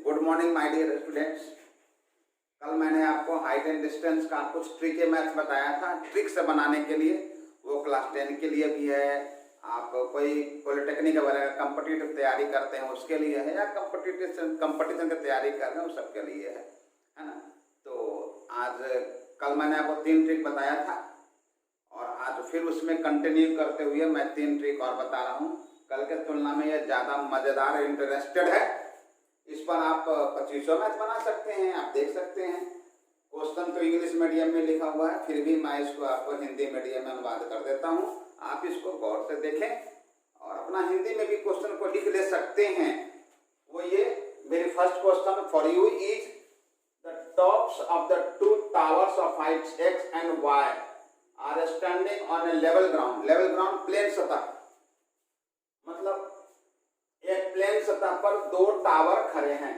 Good morning my dear students. कल मैंने आपको हाइट एंड डिस्टेंस का कुछ ट्रिक मैथ्स बताया था। ट्रिक से बनाने के लिए वो क्लास 10 के लिए भी है, आप कोई पॉलिटेक्निक वगैरह कॉम्पिटिटिव तैयारी करते हैं उसके लिए है, या कंपटीशन की तैयारी कर रहे हैं उस सबके लिए है ना। तो आज कल मैंने आपको 3 ट्रिक बताया था और आज फिर उसमें कंटिन्यू करते हुए मैं 3 ट्रिक और बता रहा हूँ। कल के तुलना में ये ज़्यादा मज़ेदार इंटरेस्टेड है, इस पर आप 2500 मैथ बना सकते हैं। आप देख सकते हैं क्वेश्चन तो इंग्लिश मीडियम में लिखा हुआ है, फिर भी मैं इसको आपको हिंदी मीडियम में अनुवाद कर देता हूँ। आप इसको गौर से देखें और अपना हिंदी में भी क्वेश्चन को लिख ले सकते हैं। वो ये मेरी first question for you is the tops of the 2 towers of heights x and y are standing on a level ground. Level ground plane सतह, मतलब एक प्लेन सतह पर 2 टावर खड़े हैं।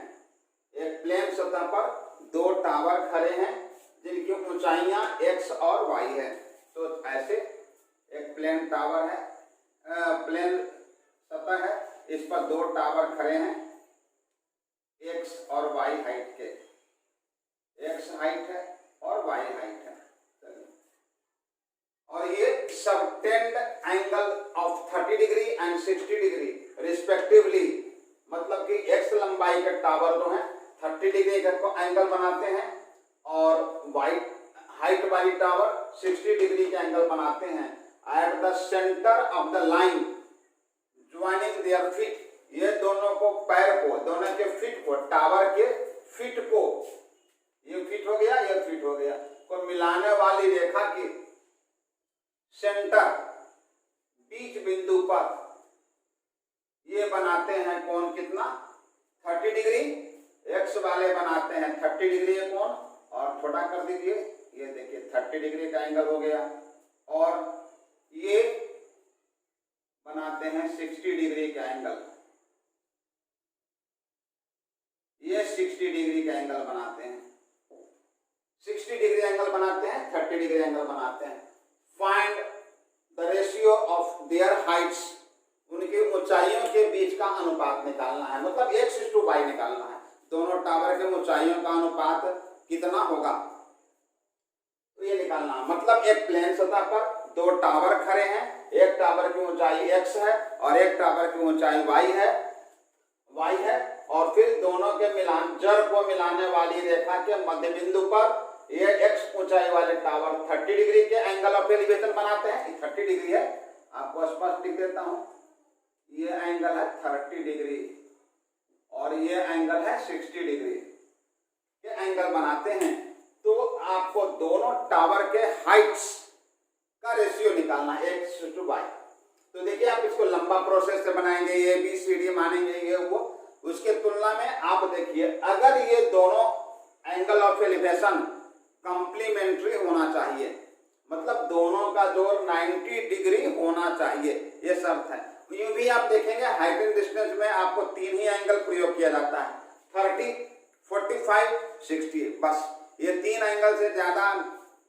एक प्लेन सतह पर 2 टावर खड़े हैं जिनकी ऊंचाइयां x और y है। तो ऐसे एक प्लेन टावर है, प्लेन सतह है, इस पर 2 टावर खड़े हैं x और y हाइट के। x हाइट है और y हाइट है, और ये subtend angle of 30 degree and 60 degree respectively, मतलब कि x लंबाई के टावर जो है 30 डिग्री का एंगल बनाते हैं और y हाइट वाली टावर 60 डिग्री के एंगल बनाते हैं। At the centre of the line joining their feet, ये दोनों को पैर को, दोनों के फीट को, टावर के फीट को, ये फीट हो गया, ये फीट हो गया, को मिलाने वाली रेखा की सेंटर बीच बिंदु पर ये बनाते हैं कोण कितना, 30 डिग्री। एक्स वाले बनाते हैं 30 डिग्री कोण, और छोटा कर दीजिए, ये देखिए 30 डिग्री का एंगल हो गया। और ये बनाते हैं 60 डिग्री का एंगल, ये 60 डिग्री का एंगल बनाते हैं, 60 डिग्री एंगल बनाते हैं, 30 डिग्री एंगल बनाते हैं। Find the ratio of their Heights, उनकी ऊंचाइयों के बीच का अनुपात निकालना है, मतलब x/y निकालना है। दोनों टावर के ऊंचाइयों का अनुपात कितना होगा तो ये निकालना है। मतलब एक प्लेन सतह पर 2 टावर खड़े हैं, एक टावर की ऊंचाई x है और एक टावर की ऊंचाई y है, और फिर दोनों के मिलान, जड़ को मिलाने वाली रेखा के मध्य बिंदु पर ये x ऊंचाई वाले टावर 30 डिग्री के एंगल ऑफ एलिवेशन बनाते हैं। 30 डिग्री है, आपको स्पष्ट लिख देता हूं, ये एंगल है 30 डिग्री और ये एंगल है 60 डिग्री के एंगल बनाते हैं। तो आपको दोनों टावर के हाइट्स का रेशियो निकालना है x/y। तो देखिए आप इसको लंबा प्रोसेस से बनाएंगे, ये ABCD मानेंगे, ये वो, उसके तुलना में आप देखिए अगर ये दोनों एंगल ऑफ एलिवेशन कंप्लीमेंट्री होना चाहिए, मतलब दोनों का जोड़ 90 डिग्री होना चाहिए, ये शर्त है। यूं भी आप देखेंगे हाइट एंड डिस्टेंस में आपको 3 ही एंगल प्रयोग किया जाता है, 30, 45, 60, बस ये 3 एंगल से ज्यादा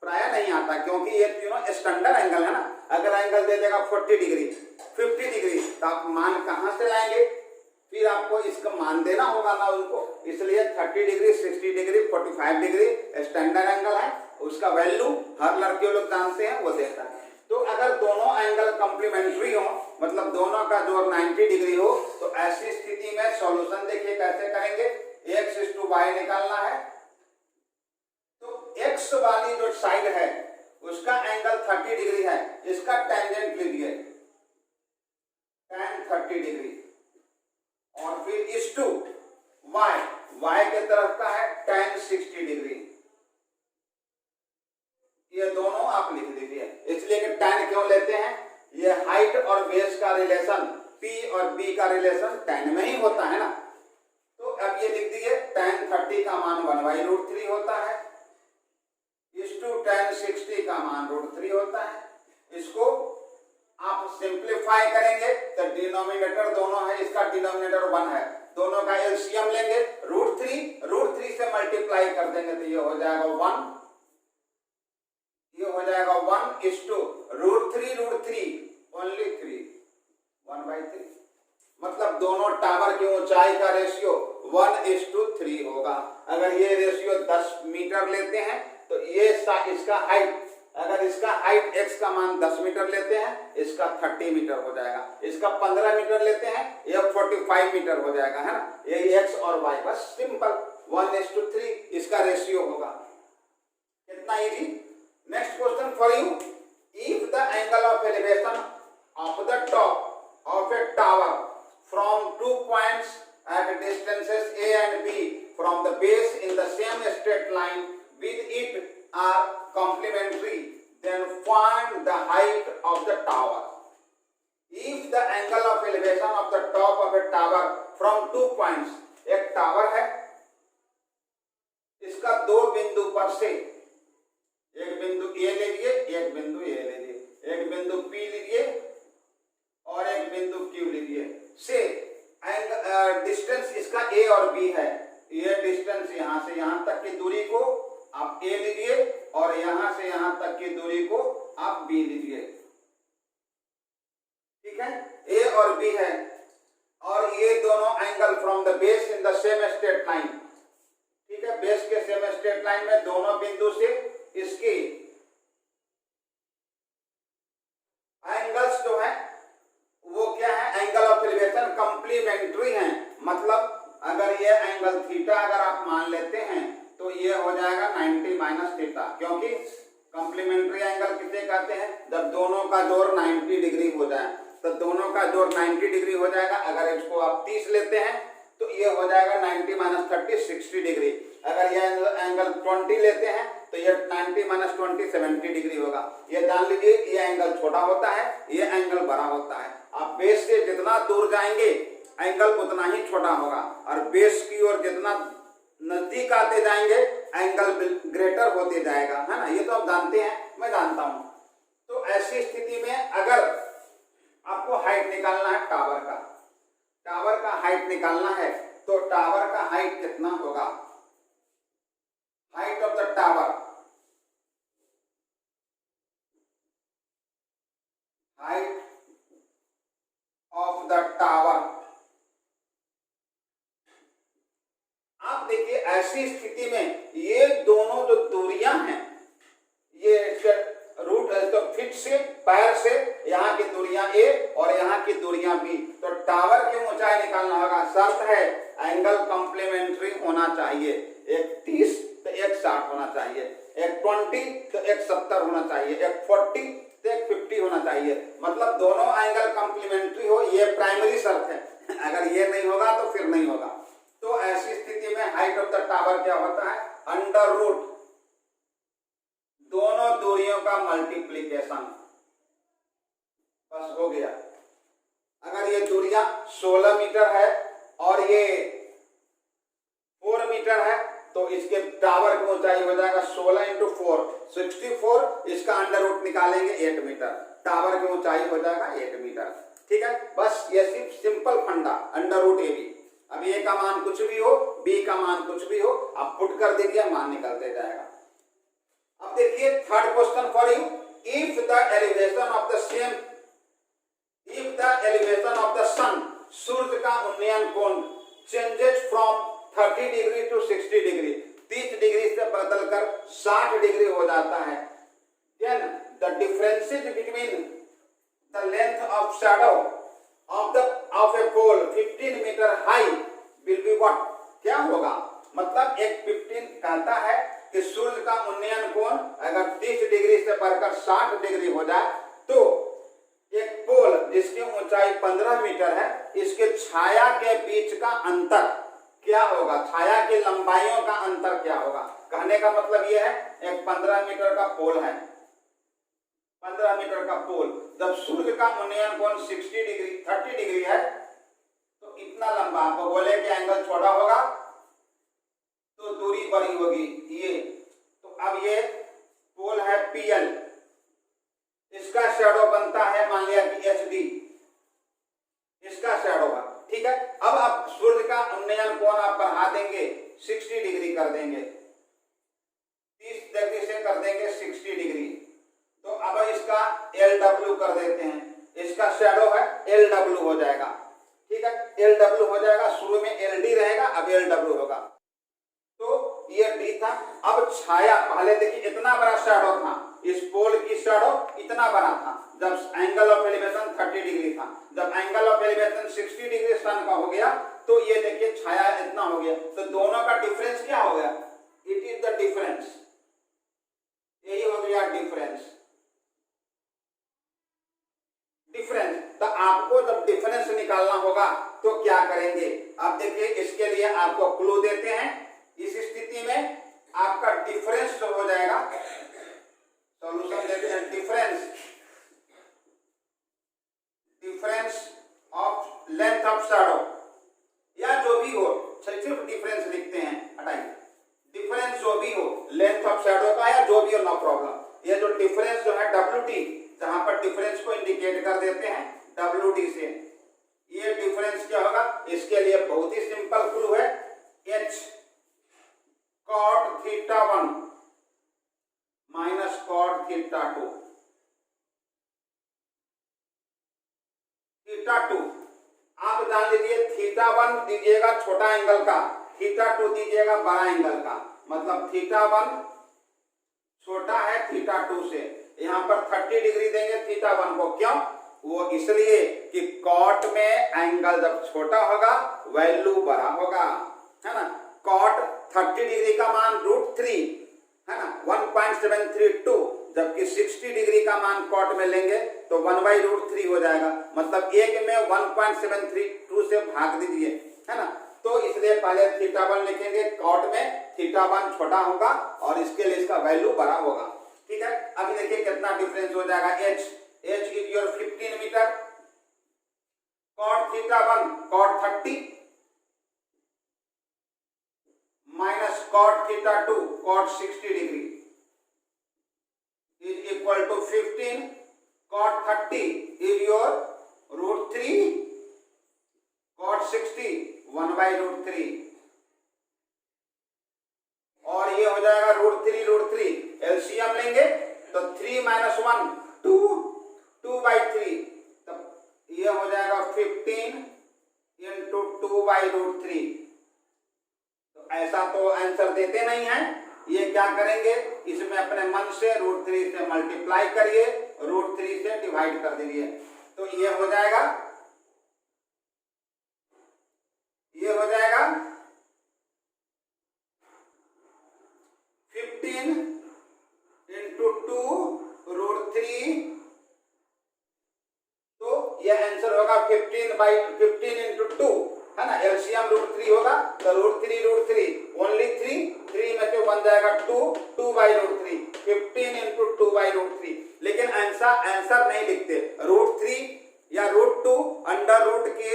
प्राय नहीं आता, क्योंकि ये तीनों स्टैंडर्ड एंगल है ना। अगर एंगल दे देगा 40 डिग्री, 50 डिग्री, तो आप मान कहां से लाएंगे, फिर आपको इसका मान देना होगा ना उनको। इसलिए 30 degree, 60 degree, 45 degree standard angle है, उसका वैल्यू हर लड़के लोग जानते हैं, वो देता है। तो अगर दोनों एंगल कंप्लीमेंट्री हो, मतलब दोनों का जोड़ 90 डिग्री हो, तो ऐसी स्थिति में सॉल्यूशन देखिए कैसे करेंगे, x/y निकालना है। तो x वाली जो साइड है उसका एंगल 30 डिग्री है, इसका टेंजेंट लीजिए tan 30 डिग्री, और फिर इस टू y के तरफ का है tan 60 डिग्री। ये दोनों आप लिख दीजिए, इसलिए कि tan क्यों लेते हैं, ये हाइट और बेस का रिलेशन, P और B का रिलेशन tan में ही होता है ना। तो अब ये लिख दीजिए tan 30 का मान 1/√3 होता है, इस टू tan 60 का मान √3 होता है। इसको आप सिंप्लीफाई करेंगे तो डिनोमिनेटर दोनों है, इसका डिनोमिनेटर 1 है, दोनों का एलसीएम लेंगे, √3 से मल्टीप्लाई कर देंगे तो ये हो जाएगा 1, ये हो जाएगा 1 is to √3 ओनली 3, 1/3। मतलब दोनों टावर की ऊंचाई का रेशियो 1:3 होगा। अगर ये रेशियो 10 मीटर लेते हैं तो ये इसका हाइट, अगर इसका हाइट x का मान 10 मीटर लेते हैं, इसका 30 मीटर हो जाएगा। इसका 15 मीटर लेते हैं, यह 45 मीटर हो जाएगा, है ना। यही x और y, बस सिंपल 1:3 इसका रेशियो होगा। कितना easy. Next question for you, if the angle of elevation of the top of A tower from 2 points at distances a and b from the base in the same straight line with it are complementary, then find the height of the tower. If the angle of elevation of the top of a tower from 2 points, एक tower है, इसका 2 बिंदु पर से, एक बिंदु ए ले लिए, एक बिंदु ए ले लिए, एक बिंदु पी लीजिए और एक बिंदु क्यू लीजिए, से डिस्टेंस इसका ए और बी है। ये डिस्टेंस यहां से यहां तक की दूरी को आप ए लीजिए और यहां से यहां तक की दूरी को आप बी लीजिए, ठीक है। ए और बी है और ये दोनों angle from the base in the same straight line, ठीक है। बेस के सेम स्ट्रेट लाइन में दोनों बिंदु से इसकी एंगल्स जो है वो क्या है, एंगल ऑफ एलिवेशन कंप्लीमेंट्री है। मतलब अगर ये एंगल थीटा अगर आप मान लेते हैं तो ये हो जाएगा 90 माइनस थीटा, क्योंकि कंप्लीमेंट्री एंगल किसे कहते हैं, जब दोनों का जोड़ 90 डिग्री हो जाए, तो दोनों का जोड़ 90 डिग्री हो जाएगा। अगर इसको आप 30 लेते हैं तो ये हो जाएगा 90 माइनस 30 60 डिग्री। अगर ये एंगल 20 लेते हैं तो ये 90 माइनस 20 70 डिग्री होगा। ये जान लीजिए, ये एंगल छोटा होता है, ये एंगल बड़ा होता है। आप बेस से जितना दूर जाएंगे एंगल उतना ही छोटा होगा, और बेस की ओर जितना नजदीक आते जाएंगे एंगल ग्रेटर होते जाएगा, है ना। ये तो आप जानते हैं, मैं जानता हूं। तो ऐसी स्थिति में अगर आपको हाइट निकालना है टावर का, टावर का हाइट निकालना है, तो टावर का हाइट कितना होगा, height of the tower, height of the tower. आप देखिए ऐसी स्थिति में ये दोनों जो दूरियां हैं, ये रूट तो फिट से पैर से यहाँ की दूरियां ए और यहाँ की दूरियां बी, तो टावर की ऊंचाई निकालना होगा। शर्त है एंगल कंप्लीमेंट्री होना चाहिए, एक 30 तो एक 60 होना चाहिए, एक 20 तो एक 70 होना चाहिए, एक 40 तो एक 50 होना चाहिए। मतलब दोनों एंगल कंप्लीमेंट्री हो, ये प्राइमरी शर्त है। अगर ये नहीं होगा तो फिर नहीं होगा। तो ऐसी स्थिति में हाइट ऑफ द टावर क्या होता है, अंडर रूट दोनों दूरियों का मल्टीप्लीकेशन, बस हो गया। अगर ये दूरियां 16 मीटर है और ये 4 मीटर है तो इसके टावर की ऊंचाई हो जाएगा 16 × 4 64, इसका अंडर रूट निकालेंगे 8 मीटर, टावर की ऊंचाई हो जाएगा 8 मीटर, ठीक है। बस ये सिंपल फंडा, अंडर रूट ए बी। अब ए का मान कुछ भी हो, बी का मान कुछ भी हो, आप पुट कर दीजिए, मान निकलते जाएगा। अब देखिए third question for you, if the elevation of the same, if the elevation of the sun, सूर्य का उन्नयन कोण changes from 30 degree to 60 degree, 30 degree से बदलकर 60 डिग्री हो जाता है, then the differences between the length of shadow of a pole 15 metre high will be what, क्या होगा। मतलब एक 15 कहता है कि सूर्य का उन्नयन कोण अगर 30 डिग्री से बढ़कर 60 डिग्री हो जाए तो एक पोल जिसकी ऊंचाई 15 मीटर है, इसके छाया के बीच का अंतर क्या होगा, छाया की लंबाइयों का अंतर क्या होगा। कहने का मतलब यह है एक 15 मीटर का पोल है, 15 मीटर का पोल, जब सूर्य का उन्नयन कोण 60 डिग्री 30 डिग्री है तो इतना लंबा, आपको बोले कि एंगल छोटा होगा तो दूरी बड़ी होगी ये। तो अब ये पोल है PL, इसका शैडो बनता है मान लिया कि HD, इसका शैडो है, ठीक है। अब आप सूर्य का उन्नयन कोण आप बढ़ा देंगे, 60 डिग्री कर देंगे, 30 डिग्री से कर देंगे 60 डिग्री, तो अब इसका LW कर देते हैं, इसका शैडो है LW हो जाएगा, ठीक है। एल डब्ल्यू होगा। तो ये डी था। अब छाया, पहले देखिए इतना बड़ा शैडो था, इस पोल की शैडो इतना बड़ा था जब एंगल ऑफ एलिवेशन 30 डिग्री था। जब एंगल ऑफ एलिवेशन 60 डिग्री सन का हो गया तो ये देखिए छाया इतना हो गया। तो दोनों का डिफरेंस क्या हो गया? इट इज द डिफरेंस, यही हो गया डिफरेंस। डिफरेंस, तो आपको जब डिफरेंस निकालना होगा तो क्या करेंगे? अब देखिए इसके लिए आपको क्लू देते हैं। इस स्थिति में आपका डिफरेंस जो हो जाएगा, सॉल्यूशन देते हैं, difference of length of shadow या जो भी हो, सिर्फ डिफरेंस लिखते हैं, हटाइए, डिफरेंस जो भी हो लेंथ ऑफ शैडो का या जो भी हो, नो प्रॉब्लम। ये जो डिफरेंस जो है WD, जहां पर डिफरेंस को इंडिकेट कर देते हैं WD से, ये डिफरेंस क्या होगा? इसके लिए बहुत ही सिंपल क्लू है, H cot theta 1 minus cot theta 2। Theta 2 आप जान लीजिए, थीटा 1 दीजिएगा छोटा एंगल का, थीटा 2 दीजिएगा बड़ा एंगल का। मतलब थीटा 1 छोटा है थीटा 2 से, यहां पर 30 डिग्री देंगे थीटा 1 को। क्यों? वो इसलिए कि कॉट में एंगल जब छोटा होगा वैल्यू बड़ा होगा, है ना। कॉट 30 डिग्री का मान √3 है ना, 1.732, जबकि 60 डिग्री का मान कॉट में लेंगे तो 1/√3 हो जाएगा। मतलब एक में 1.732 से भाग दीजिए, है ना। तो इसलिए पहले थीटा 1 लिखेंगे, कॉट में थीटा 1 छोटा होगा और इसके लिए इसका वैल्यू बड़ा होगा। ठीक है, अभी देखिए कितना डिफरेंस हो जाएगा। H is your 15 metre, cot theta 1 cot 30 minus cot theta 2 cot 60 degree is equal to 15 cot 30 is your √3 cot 60 1/√3, और ये हो जाएगा √3 एलसीएम लेंगे तो 3 - 1 2/3, तब ये हो जाएगा 15 × 2/√3। तो ऐसा तो आंसर देते नहीं है, ये क्या करेंगे, इसमें अपने मन से √3 से मल्टीप्लाई करिए, √3 से डिवाइड कर दीजिए, तो ये हो जाएगा 15 × 2√3, तो ये आंसर होगा 15 × 2, है ना। एलसीएम √3 होगा तो √3 ओनली 3 में से 1 जाएगा 2/√3, 15 × 2/√3। लेकिन आंसर नहीं लिखते, √3 या √2 अंडर रूट के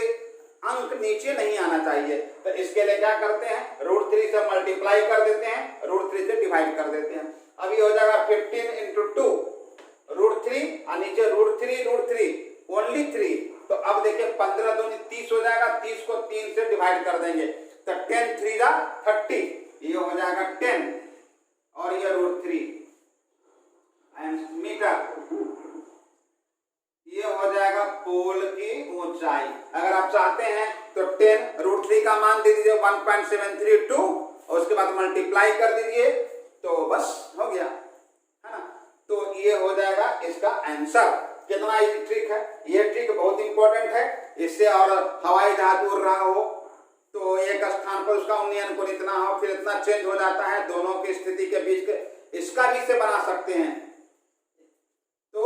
अंक नीचे नहीं आना चाहिए, तो इसके लिए क्या करते हैं, √3 से मल्टीप्लाई कर देते हैं, √3 से डिवाइड कर देते हैं। अब ये हो जाएगा 15 × 2 √3 और नीचे √3 ओनली 3, तो अब देखिए 15 दूनी 30 हो जाएगा, 30 को 3 से डिवाइड कर देंगे तो 10 3 जा 30, ये हो जाएगा 10 और ये √3 मीटर, ये हो जाएगा पोल की ऊंचाई। अगर आप चाहते हैं तो 10 √3 का मान दे दीजिए 1.732 और उसके बाद मल्टीप्लाई कर दीजिए तो बस हो गया, है ना। तो ये हो जाएगा इसका आंसर। कितना इजी ट्रिक है, ये ट्रिक बहुत इंपॉर्टेंट है। इससे और हवाई जहाज उड़ रहा हो तो एक स्थान पर उसका उन्नयन कोण इतना हो, फिर इतना चेंज हो जाता है, दोनों की स्थिति के बीच के, इसका भी से बना सकते हैं। तो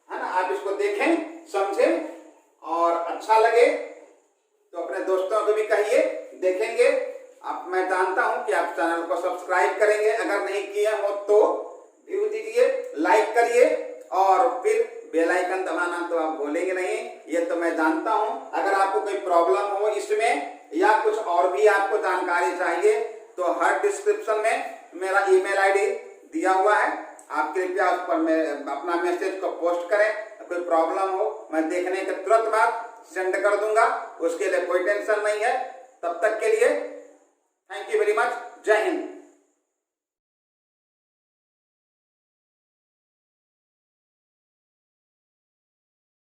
है ना, आप इसको देखें, समझें और अच्छा लगे तो अपने दोस्तों को भी कहिए, देखेंगे। आप, मैं जानता हूं कि आप चैनल को सब्सक्राइब करेंगे, अगर नहीं किए हो तो व्यू दीजिए, लाइक करिए और फिर बेल आइकन दबाना तो आप भूलेंगे नहीं, ये तो मैं जानता हूं। अगर आपको कोई प्रॉब्लम हो इसमें या कुछ और भी आपको जानकारी चाहिए तो हर डिस्क्रिप्शन में मेरा ईमेल आईडी दिया हुआ है, आप कृपया उस पर अपना मैसेज को पोस्ट करें। कोई प्रॉब्लम हो मैं देखने के तुरंत बाद सेंड कर दूंगा, उसके लिए कोई टेंशन नहीं है। तब तक के लिए थैंक यू वेरी मच, जय हिंद।